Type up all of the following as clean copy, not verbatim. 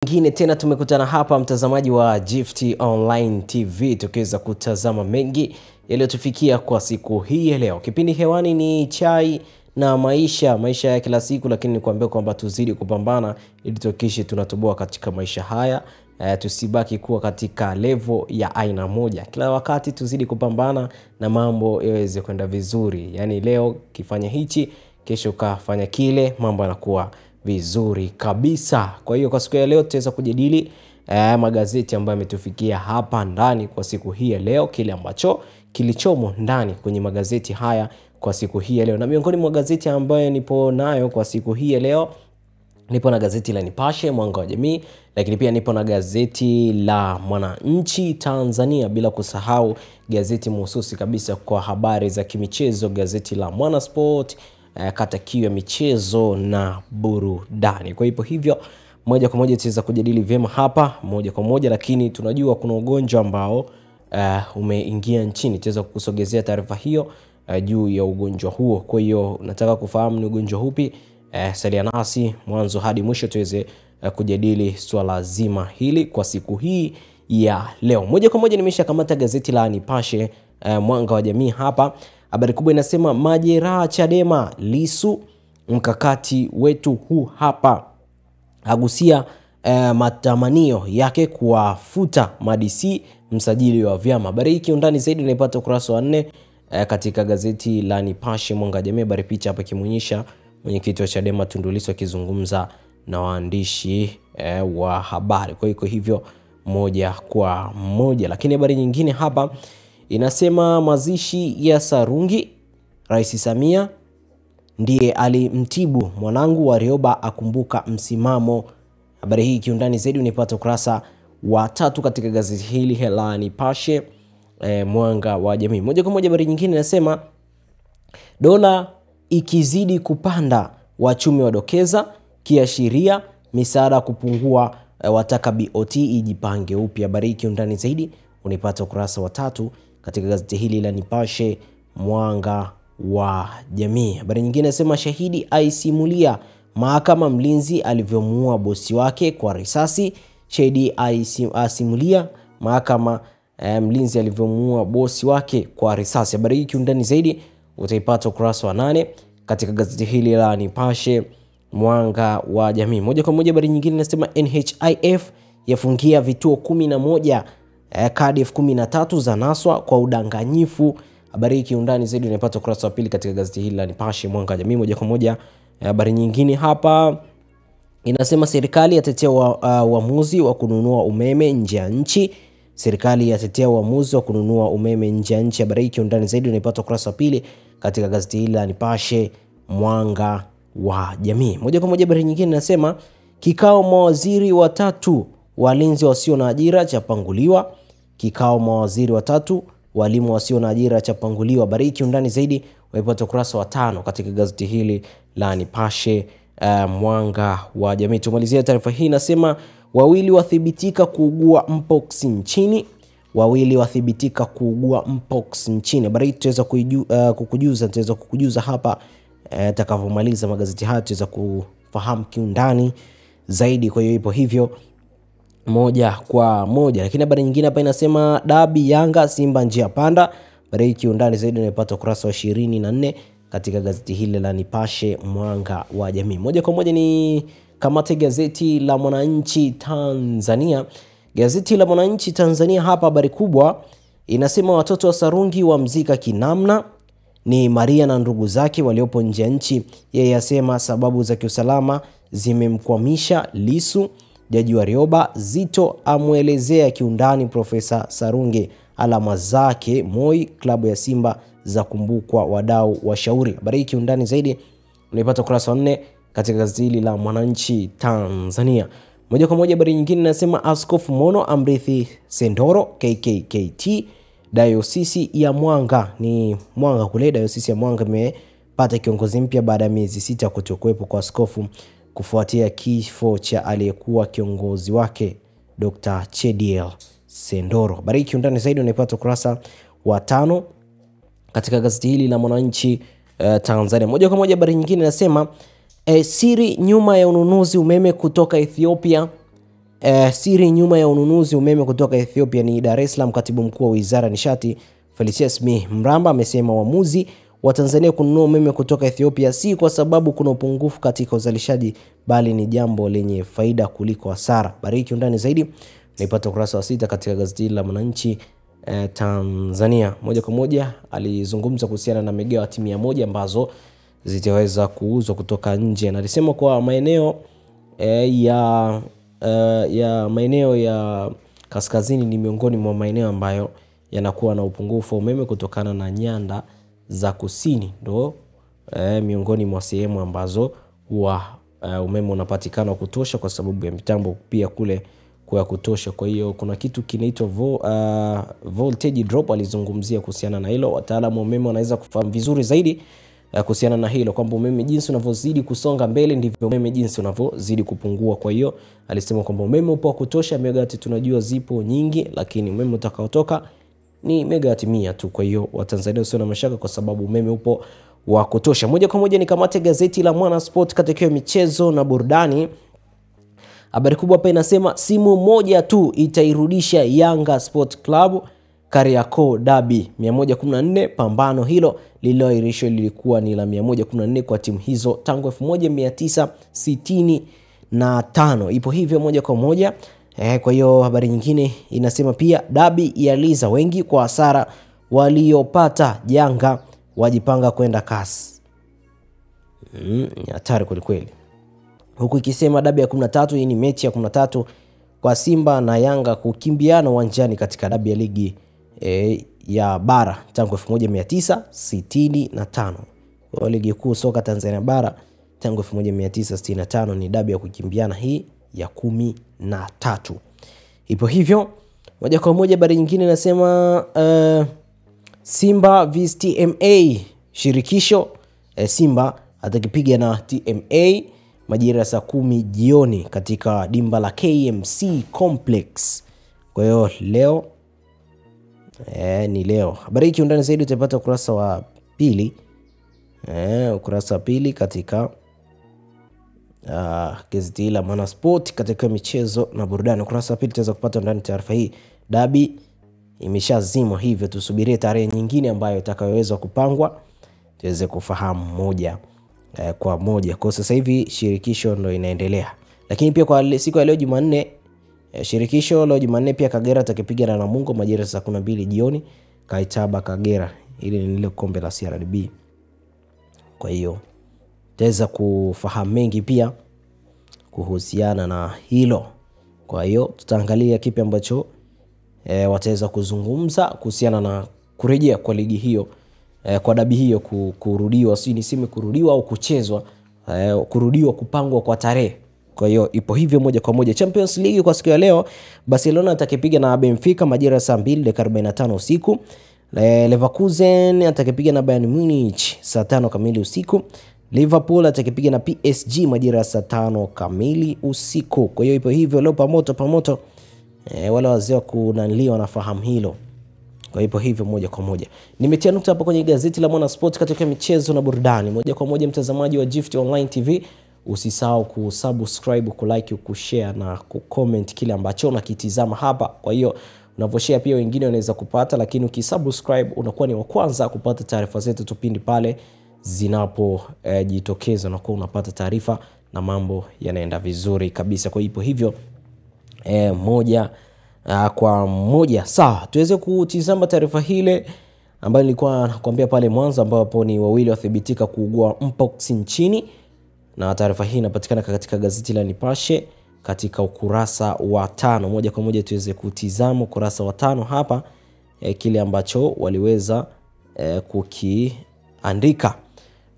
Ngine tena tumekutana hapa mtazamaji wa Gift Online TV tukiweza kutazama mengi yaliyotufikia kwa siku hii ya leo. Kipindi hewani ni chai na maisha ya kila siku, lakini nikwambia kwamba tuzidi kupambana ili tuhakikishe tunatoboa katika maisha haya. Tusibaki kuwa katika level ya aina moja. Kila wakati tuzidi kupambana na mambo yaweze kwenda vizuri. Yaani leo kifanya hichi, kesho kafanya kile, mambo yanakuwa vizuri kabisa. Kwa hiyo kwa siku ya leo tutaweza kujadili magazeti ambayo yametufikia hapa ndani kwa siku hii ya leo, kile ambacho kilichomo ndani kwenye magazeti haya kwa siku hii ya leo. Na miongoni mwa magazeti ambayo nipo nayo kwa siku hii ya leo, nipo na gazeti la Nipashe Mwanga wa Jamii, lakini pia nipo na gazeti la Mwananchi Tanzania, bila kusahau gazeti mahususi kabisa kwa habari za kimichezo, gazeti la Mwanasport, kata kiu ya michezo na burudani. Kwa hivyo moja kwa moja tutaweza kujadili vyema hapa moja kwa moja, lakini tunajua kuna ugonjwa ambao umeingia nchini. Tutaweza kukusogezea taarifa hiyo juu ya ugonjwa huo. Kwa hiyo nataka kufahamu ni ugonjwa upi? Salia nasi mwanzo hadi mwisho tuweze kujadili swala zima hili kwa siku hii ya leo. Moja kwa moja nimeshakamata gazeti la Nipashe Mwanga wa Jamii hapa. Habari kubwa inasema majeraha Chadema, Lissu mkakati wetu huu hapa. Agusia matamanio yake kuwafuta madisi msajili wa vyama. Habari hii kiundani zaidi unaipata ukurasa wa 4 katika gazeti la Nipashe Mwanga wa Jamii. Habari picha hapa kimuonyesha mwenyekiti wa Chadema Tundu Lissu akizungumza na waandishi wa habari. Kwa hivyo moja kwa moja, lakini habari nyingine hapa inasema mazishi ya Sarungi, Rais Samia ndiye alimtibu mwanangu, Warioba akumbuka msimamo. Habari hii kiundani zaidi unipata ukurasa wa 3 katika gazeti hili la Nipashe Mwanga wa Jamii. Moja kwa moja habari nyingine inasema dola ikizidi kupanda, wachumi wadokeza kiashiria misaada kupungua, wataka BOT ijipange upya. Habari hii kiundani zaidi unipata ukurasa wa 3 katika gazeti hili la Nipashe Mwanga wa Jamii. Habari nyingine inasema shahidi aisimulia mahakama mlinzi alivyomuua bosi wake kwa risasi. Shahidi aisimulia mahakama mlinzi alivyomuua bosi wake kwa risasi. Habari hii kiundani zaidi utaipata ukurasa wa 8 katika gazeti hili la Nipashe Mwanga wa Jamii. Moja kwa moja habari nyingine inasema NHIF yafungia vituo 11, kadi 13 za naswa kwa udanganyifu. Habari hii kiundani zaidi unapata ukurasa wa 2 katika gazeti hili la Nipashe Mwanga wa Jamii. Moja kwa moja habari nyingine hapa inasema serikali yatetea uamuzi wa kununua umeme nje ya nchi. Serikali yatetea uamuzi wa kununua umeme nje ya nchi. Habari hii kiundani zaidi unapata ukurasa wa 2 katika gazeti hili la Nipashe Mwanga wa Jamii. Moja kwa moja habari nyingine inasema kikao mawaziri watatu walinzi wasio na ajira chapanguliwa. Kikao mawaziri watatu walimu wasio na ajira chapanguliwa. Habari hii kiundani zaidi unapata ukurasa wa 5 katika gazeti hili la Nipashe Mwanga wa Jamii. Tumalizia taarifa hii inasema wawili wathibitika kuugua mpox nchini. Wawili wathibitika kuugua mpox nchini. Habari hii tutaweza kukujuza hapa takavomaliza magazeti haya, tutaweza kufahamu kiundani zaidi. Kwa hiyo ipo hivyo moja kwa moja, lakini habari nyingine hapa inasema dabi Yanga Simba njia panda. Habari hii kiundani zaidi unapata ukurasa wa 24 katika gazeti hili la Nipashe Mwanga wa Jamii. Moja kwa moja ni kamata gazeti la Mwananchi Tanzania. Gazeti la Mwananchi Tanzania hapa habari kubwa inasema watoto wa Sarungi wamzika kinamna, ni Maria na ndugu zake waliopo nje ya nchi. Yeye asema sababu za kiusalama zimemkwamisha Lissu. Jaji Warioba Zito amuelezea kiundani Profesa Sarungi, alama zake Moi, klabu ya Simba za kumbukwa, wadau washauri. Habari hii kiundani zaidi unaipata ukurasa wa 4 katika gazeti la Mwananchi Tanzania. Moja kwa moja habari nyingine inasema Askofu Mono amrithi Sendoro KKKT. Dayosisi ya Mwanga, ni Mwanga kule, Dayosisi ya Mwanga imepata kiongozi mpya baada ya miezi 6 kutokuwepo kwa askofu kufuatia kifo cha aliyekuwa kiongozi wake Dr. Chediel Sendoro. Habari hii kiundani zaidi unaipata ukurasa wa 5 katika gazeti hili la Mwananchi Tanzania. Moja kwa moja habari nyingine inasema siri nyuma ya ununuzi umeme kutoka Ethiopia. Siri nyuma ya ununuzi umeme kutoka Ethiopia ni Dar es Salaam. Katibu mkuu wa Wizara ya Nishati Felicius Mramba amesema uamuzi wa Tanzania kununua umeme kutoka Ethiopia si kwa sababu kuna upungufu katika uzalishaji, bali ni jambo lenye faida kuliko hasara. Bariki undani zaidi naipata ukurasa wa 6 katika gazeti la Mwananchi Tanzania. Moja kwa moja alizungumza kuhusiana na megawati 100 ambazo zitaweza kuuzwa kutoka nje, na alisema kwa maeneo maeneo ya kaskazini ni miongoni mwa maeneo ambayo yanakuwa na upungufu wa umeme kutokana na nyanda za kusini, ndo miongoni mwa sehemu ambazo huwa umeme unapatikana kutosha kwa sababu ya mitambo pia kule kwa kutosha. Kwa hiyo kuna kitu kinaitwa voltage drop, alizungumzia kuhusiana na hilo. Wataalamu wa umeme wanaweza kufahamu vizuri zaidi kuhusiana na hilo, kwamba umeme jinsi unavyozidi kusonga mbele ndivyo umeme jinsi unavyozidi kupungua. Kwa hiyo alisema kwamba umeme upo kutosha, megawati tunajua zipo nyingi, lakini umeme utakaotoka ni megawati 100 tu. Kwa hiyo Watanzania usio na mashaka kwa sababu umeme upo wa kutosha. Moja kwa moja nikamate gazeti la Mwana Sport katika michezo na burudani. Habari kubwa hapa inasema simu moja tu itairudisha Yanga Sport Club Kariakoo Derby 114. Pambano hilo lililoahirishwa lilikuwa ni la 114 kwa timu hizo tangu 1965. Ipo hivyo moja kwa moja. Kwa hiyo habari nyingine inasema pia Derby yaliza wengi kwa hasara waliopata, Yanga wajipanga kwenda CAS. Hatari kweli kweli. Huku ikisema Derby ya 13, hii ni mechi ya 13 kwa Simba na Yanga kukimbiana uwanjani katika Derby ya ligi ya bara tangu 1965. Kwa ligi kuu soka Tanzania bara tangu 1965 ni Derby ya kukimbiana hii ya 13. Ipo hivyo moja kwa moja. Habari nyingine inasema Simba vs TMA shirikisho. Simba atakipiga na TMA majira ya saa 10 jioni katika dimba la KMC Complex. Kwa hiyo leo ni leo. Habari hii undani zaidi utapata ukurasa wa 2. Ukurasa wa 2 katika gazeti la Mwana Sport katika michezo na burudani. Ukurasa wa 2 tutaweza kupata ndani taarifa hii. Derby imeshazimwa, hivyo tusubirie tarehe nyingine ambayo itakayoweza kupangwa tuweze kufahamu moja kwa moja. Kwa sasa hivi shirikisho ndo inaendelea. Lakini pia kwa siku ya leo Jumanne, shirikisho leo Jumanne pia Kagera atakipiga na Namungo majira saa 12 jioni. Kaitaba Kagera, ili ni ile kombe la CRDB. Kwa hiyo tutaweza kufahamu mengi pia kuhusiana na hilo. Kwa hiyo tutaangalia kipi ambacho wataweza kuzungumza kuhusiana na kurejea kwa ligi hiyo, kwa dabi hiyo kurudiwa, si niseme kurudiwa au kuchezwa, kurudiwa kupangwa kwa tarehe. Kwa hiyo ipo hivyo moja kwa moja. Champions League kwa siku ya leo, Barcelona atakipiga na Benfica majira saa 2:45 usiku. Leverkusen atakipiga na Bayern Munich saa 5 kamili usiku. Liverpool atakipiga na PSG majira saa 5 kamili usiku. Kwa hiyo ipo hivyo leo pamoto. Wale wazee kunaniliwa wanafahamu hilo. Kwa hiyo ipo hivyo moja kwa moja. Nimetia nukta hapo kwenye gazeti la Mwana Sport katika michezo na burudani. Moja kwa moja mtazamaji wa Gift Online TV, usisahau kusubscribe, kulike, kushare na kucomment kile ambacho unakitizama hapa. Kwa hiyo unavoshare pia wengine wanaweza kupata, lakini ukisubscribe unakuwa ni wa kwanza kupata taarifa zetu tupindi pale zinapojitokeza, na kwa unapata taarifa na mambo yanaenda vizuri kabisa. Kwa hiyo hivyo moja kwa moja. Sawa, tuweze kutizama taarifa hile ambayo nilikuwa nakwambia pale mwanzo, ambapo ni wawili wathibitika kuugua mpox nchini, na taarifa hii inapatikana katika gazeti la Nipashe katika ukurasa wa 5. Moja kwa moja tuweze kutizama ukurasa wa 5 hapa, kile ambacho waliweza kukiandika.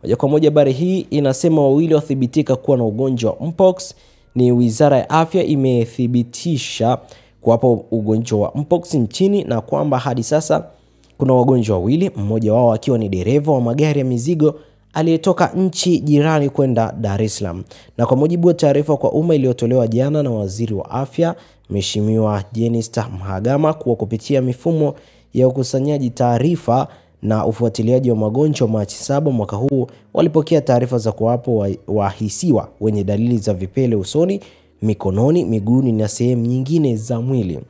Moja kwa moja habari hii inasema wawili wathibitika kuwa na ugonjwa wa mpox. Ni Wizara ya Afya imethibitisha kuwapo ugonjwa wa mpox nchini, na kwamba hadi sasa kuna wagonjwa wawili, mmoja wao akiwa ni dereva wa magari ya mizigo aliyetoka nchi jirani kwenda Dar es Salaam. Na kwa mujibu wa taarifa kwa umma iliyotolewa jana na Waziri wa Afya Mheshimiwa Jenista Mhagama, kuwa kupitia mifumo ya ukusanyaji taarifa na ufuatiliaji wa magonjwa Machi 7 mwaka huu walipokea taarifa za kuwapo wahisiwa wenye dalili za vipele usoni mikononi, miguuni na sehemu nyingine za mwili.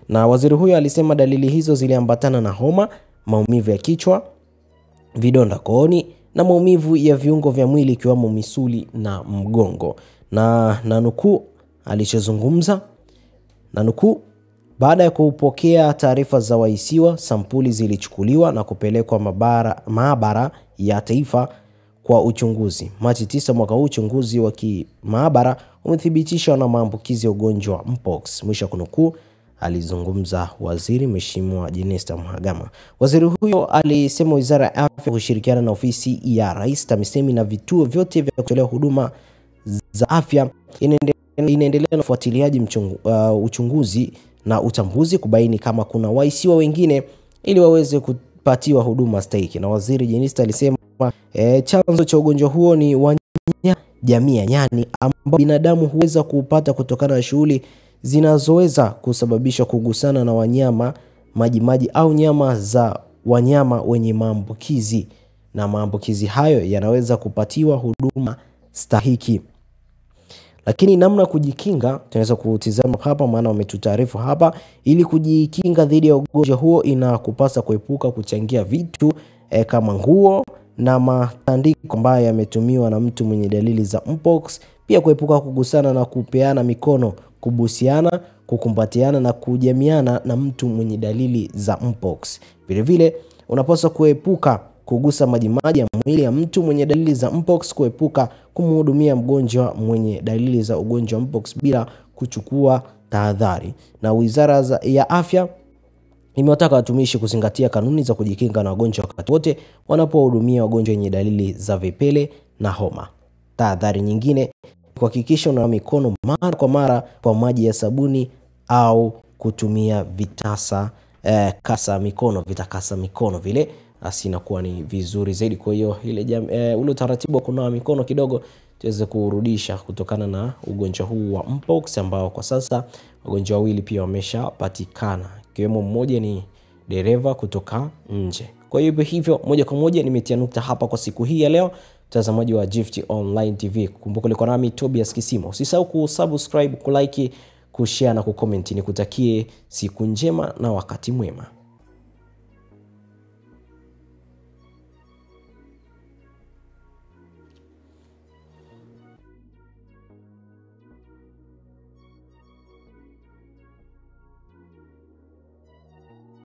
Na waziri huyo alisema dalili hizo ziliambatana na homa, maumivu ya kichwa, vidonda kooni na maumivu ya viungo vya mwili ikiwemo misuli na mgongo. Na nanukuu alichozungumza, nanukuu, baada ya kupokea taarifa za wahisiwa, sampuli zilichukuliwa na kupelekwa maabara ya taifa kwa uchunguzi. Machi 9 mwaka huu uchunguzi wa kimaabara umethibitisha na maambukizi ya ugonjwa mpox. Mwisho kunukuu, alizungumza Waziri Mheshimiwa Jenista Mhagama. Waziri huyo alisema Wizara ya Afya kushirikiana na Ofisi ya Rais, TAMISEMI na vituo vyote vya kutolea huduma za afya inaendelea na ufuatiliaji, uchunguzi na utambuzi kubaini kama kuna wahisiwa wengine ili waweze kupatiwa huduma stahiki. Na Waziri Jenista alisema chanzo cha ugonjwa huo ni wanyama jamii ya nyani ambao binadamu huweza kupata kutokana na shughuli zinazoweza kusababisha kugusana na wanyama majimaji au nyama za wanyama wenye maambukizi, na maambukizi hayo yanaweza kupatiwa huduma stahiki. Lakini namna kujikinga tunaweza kutizama hapa, maana wametutaarifu hapa. Ili kujikinga dhidi ya ugonjwa huo inakupasa kuepuka kuchangia vitu kama nguo na matandiko ambayo yametumiwa na mtu mwenye dalili za mpox. Pia kuepuka kugusana na kupeana mikono, kubusiana, kukumbatiana na kujamiana na mtu mwenye dalili za mpox. Vile vile unapaswa kuepuka kugusa majimaji ya mwili ya mtu mwenye dalili za mpox, kuepuka kumhudumia mgonjwa mwenye dalili za ugonjwa mpox bila kuchukua tahadhari. Na Wizara ya Afya imewataka watumishi kuzingatia kanuni za kujikinga na wagonjwa wakati wote wanapohudumia wagonjwa wenye dalili za vipele na homa. Tahadhari nyingine, kuhakikisha unawa mikono mara kwa mara kwa maji ya sabuni au kutumia vitakasa mikono vile, asinakuwa ni vizuri zaidi. Kwa hiyo ule utaratibu wa kunawa mikono kidogo tuweze kurudisha kutokana na ugonjwa huu wa mpox ambao kwa sasa wagonjwa wawili pia wameshapatikana, ikiwemo mmoja ni dereva kutoka nje. Kwa hivyo moja kwa moja nimetia nukta hapa kwa siku hii ya leo, mtazamaji wa Gift Online TV. Kumbuka ulikuwa nami Tobias Kisimo. Usisahau kusubscribe, kulike, kushare na kucomment. Nikutakie siku njema na wakati mwema.